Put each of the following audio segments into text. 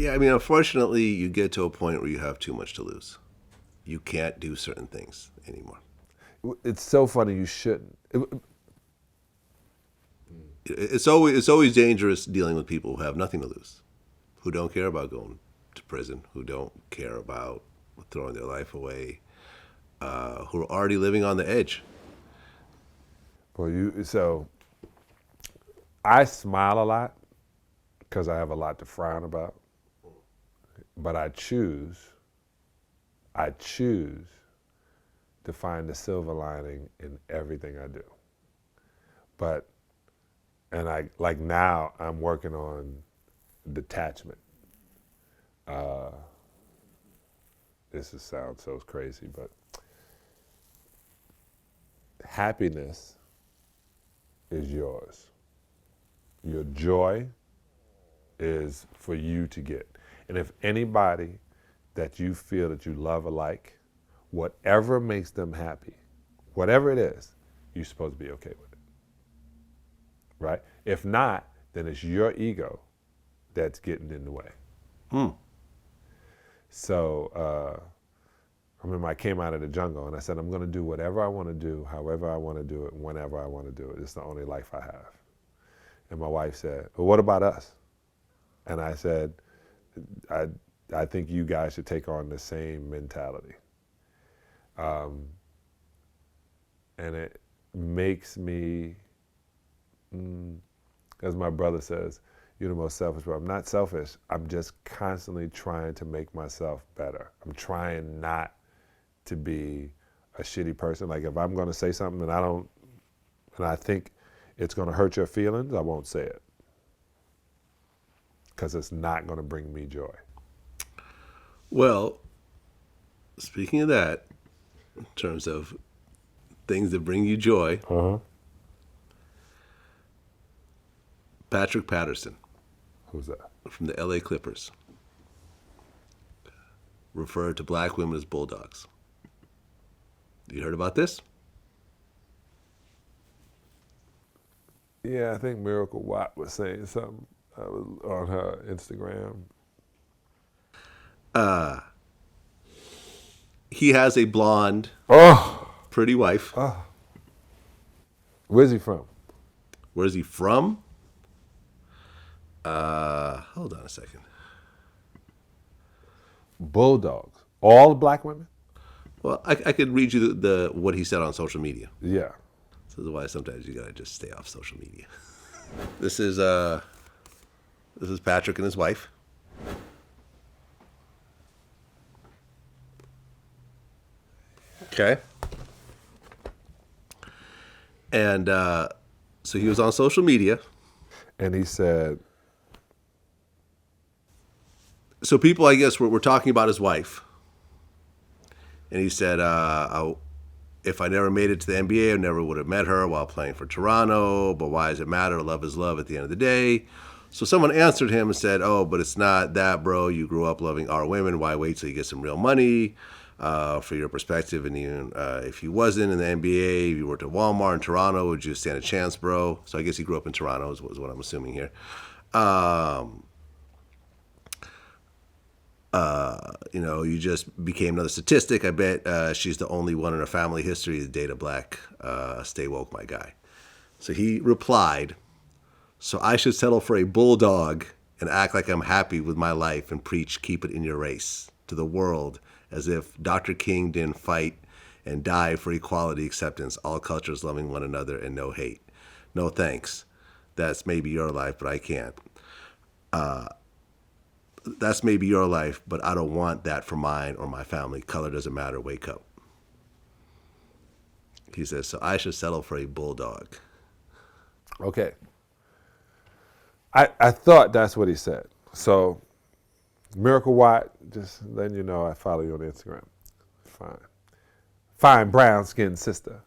Yeah, I mean, unfortunately, you get to a point where you have too much to lose. You can't do certain things anymore. It's so funny. You shouldn't. It's always dangerous dealing with people who have nothing to lose, who don't care about going to prison, who don't care about throwing their life away, who are already living on the edge. Well, I smile a lot because I have a lot to frown about, but I choose to find the silver lining in everything I do. But and I like now I'm working on detachment. Uh, sounds so crazy, but happiness is yours. Your joy is for you to get. And if anybody that you feel that you love or like, whatever makes them happy, whatever it is, you're supposed to be okay with it. Right? If not, then it's your ego that's getting in the way. Hmm. So I remember I came out of the jungle and I said, I'm going to do whatever I want to do, however I want to do it, whenever I want to do it. It's the only life I have. And my wife said, well, what about us? And I said, I think you guys should take on the same mentality. And it makes me, as my brother says, you're the most selfish, but I'm not selfish. I'm just constantly trying to make myself better. I'm trying not to be a shitty person. Like if I'm going to say something and I think it's going to hurt your feelings, I won't say it. Because it's not going to bring me joy. Well, speaking of that, in terms of things that bring you joy, Patrick Paterson. Who's that? From the LA Clippers. Referred to black women as bulldogs. You heard about this? Yeah, I think Miracle Watt was saying something on her Instagram. He has a blonde, pretty wife. Where's he from? Where's he from? Hold on a second. Bulldogs. All black women? Well, I could read you the what he said on social media. Yeah. So this is why sometimes you gotta just stay off social media. This is Patrick and his wife. Okay. And so he was on social media. And he said, so people, I guess, were talking about his wife. And he said, if I never made it to the NBA, I never would have met her while playing for Toronto. But why does it matter? Love is love at the end of the day. So someone answered him and said, oh, but it's not that, bro. You grew up loving our women. Why wait till you get some real money? For your perspective, and even if you wasn't in the NBA, if you worked at Walmart in Toronto, would you stand a chance, bro? So I guess he grew up in Toronto, is what I'm assuming here. You just became another statistic. I bet she's the only one in her family history to date a black, stay woke, my guy. So he replied, so I should settle for a bulldog and act like I'm happy with my life and preach keep it in your race to the world as if Dr. King didn't fight and die for equality, acceptance, all cultures loving one another, and no hate. No thanks. That's maybe your life, but I can't. That's maybe your life, but I don't want that for mine or my family. Color doesn't matter. Wake up. He says, so I should settle for a bulldog. okay. I thought that's what he said. So, Miracle Watt, just letting you know I follow you on Instagram. Fine brown-skinned sister,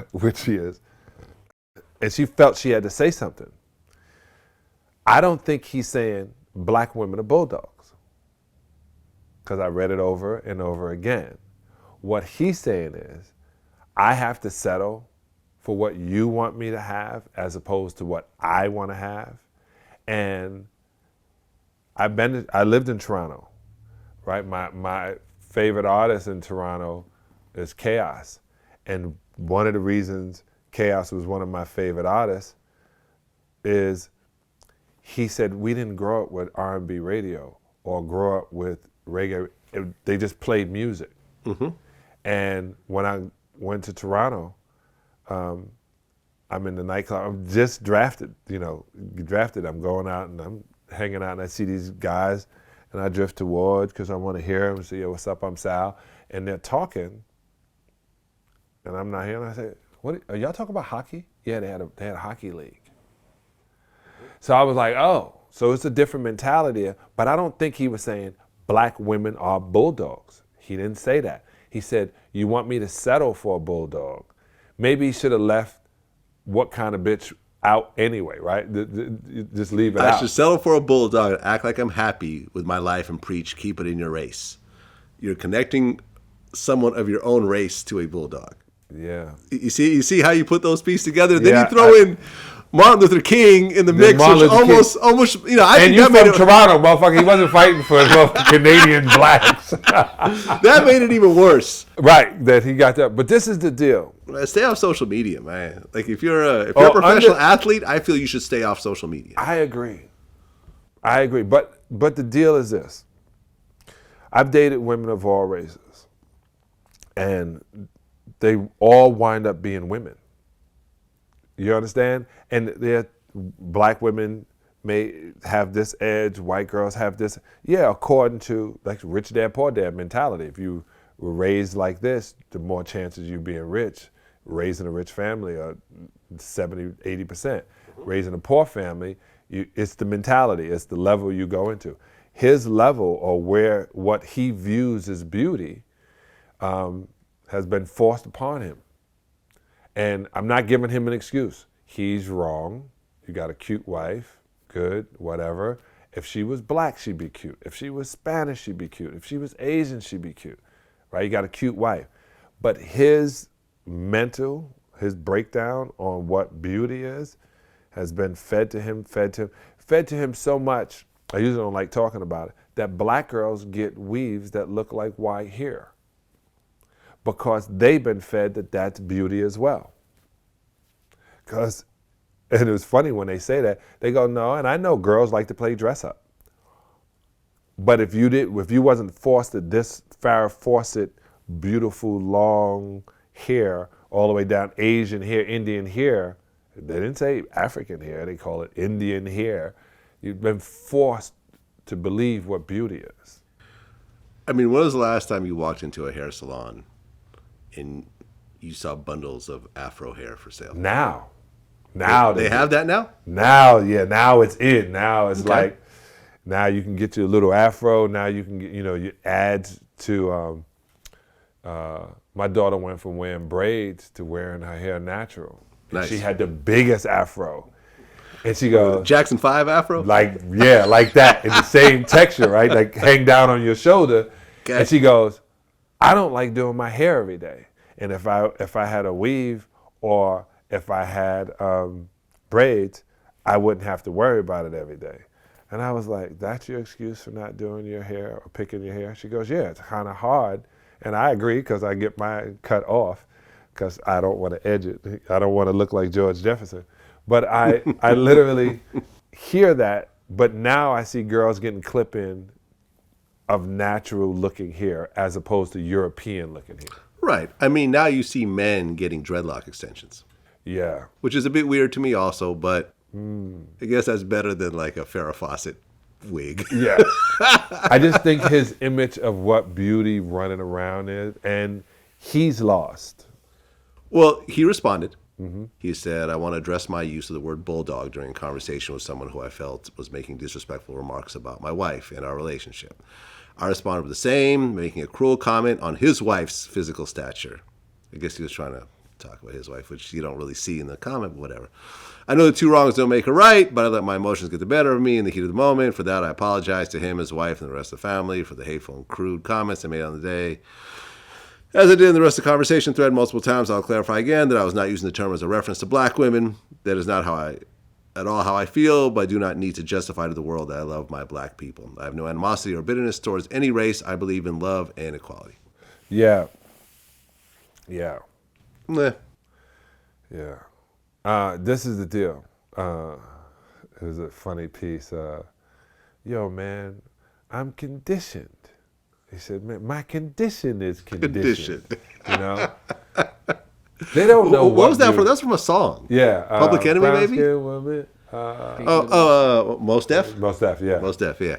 which she is. And she felt she had to say something. I don't think he's saying black women are bulldogs, because I read it over and over again. What he's saying is, I have to settle for what you want me to have as opposed to what I want to have. And I lived in Toronto, right? My favorite artist in Toronto is Chaos, and one of the reasons Chaos was one of my favorite artists is he said we didn't grow up with R&B radio or grow up with reggae. They just played music. And when I went to Toronto, I'm in the nightclub. I'm just drafted. I'm going out and I'm hanging out, and I see these guys, and I drift towards because I want to hear them. Say, yo, what's up? I'm Sal, and they're talking, and I'm not here. And I say, what are y'all talking about hockey? Yeah, they had a hockey league. So I was like, oh, so it's a different mentality. But I don't think he was saying black women are bulldogs. He didn't say that. He said, you want me to settle for a bulldog? Maybe he should have left what kind of bitch out anyway, right? Just leave it out. I should settle for a bulldog and act like I'm happy with my life and preach, keep it in your race. You're connecting someone of your own race to a bulldog. Yeah. You see how you put those pieces together? Then you throw in Martin Luther King in the mix, which almost, I think you from Toronto, motherfucker. He wasn't fighting for Canadian blacks. That made it even worse. Right, that he got that. But this is the deal. Stay off social media, man. Like if you're a professional athlete, I feel you should stay off social media. I agree. But the deal is this. I've dated women of all races, and they all wind up being women. You understand? And black women may have this edge, white girls have this. Yeah, according to like rich dad, poor dad mentality. If you were raised like this, the more chances you being rich. Raised in a rich family are 70, 80%. Raised in a poor family, it's the mentality, it's the level you go into. His level, or what he views as beauty, has been forced upon him. And I'm not giving him an excuse. He's wrong. You got a cute wife, good, whatever. If she was black, she'd be cute. If she was Spanish, she'd be cute. If she was Asian, she'd be cute, right? You got a cute wife. But his breakdown on what beauty is has been fed to him so much, I usually don't like talking about it, that black girls get weaves that look like white hair because they've been fed that that's beauty as well. And it was funny when they say that, they go, no, and I know girls like to play dress up. But if you wasn't forced to this Farrah Fawcett, beautiful long hair all the way down, Asian hair, Indian hair, they didn't say African hair, they call it Indian hair. You've been forced to believe what beauty is. I mean, when was the last time you walked into a hair salon and you saw bundles of Afro hair for sale? Now they have that now? Now it's in. Now it's like, now you can get your little Afro. Now you can get, you add to, my daughter went from wearing braids to wearing her hair natural. Nice. She had the biggest Afro. And she goes, Jackson 5 Afro? Like that, in the same texture, right? Like hang down on your shoulder. Okay. And she goes, I don't like doing my hair every day. And if I had a weave or if I had braids, I wouldn't have to worry about it every day. And I was like, that's your excuse for not doing your hair or picking your hair? She goes, yeah, it's kind of hard. And I agree because I get mine cut off because I don't want to edge it. I don't want to look like George Jefferson. But I literally hear that, but now I see girls getting clip-in of natural looking hair as opposed to European looking hair. Right. I mean, now you see men getting dreadlock extensions. Yeah. Which is a bit weird to me also, but I guess that's better than like a Farrah Fawcett wig. Yeah. I just think his image of what beauty running around is, and he's lost. Well, he responded. Mm-hmm. He said, I want to address my use of the word bulldog during a conversation with someone who I felt was making disrespectful remarks about my wife and our relationship. I responded with the same, making a cruel comment on his wife's physical stature. I guess he was trying to talk about his wife, which you don't really see in the comment, but whatever. I know the two wrongs don't make a right, but I let my emotions get the better of me in the heat of the moment. For that, I apologize to him, his wife, and the rest of the family for the hateful and crude comments I made on the day. As I did in the rest of the conversation thread multiple times, I'll clarify again that I was not using the term as a reference to black women. That is not how I at all how I feel, but I do not need to justify to the world that I love my black people. I have no animosity or bitterness towards any race. I believe in love and equality. Yeah. Yeah. Meh. Yeah. This is the deal. It was a funny piece. Yo, man, I'm conditioned. He said, man, my condition is conditioned. You know? They don't know What was that from? That's from a song. Yeah. Public Enemy, maybe? Woman. Most Def? Most Def, yeah. Most Def, yeah.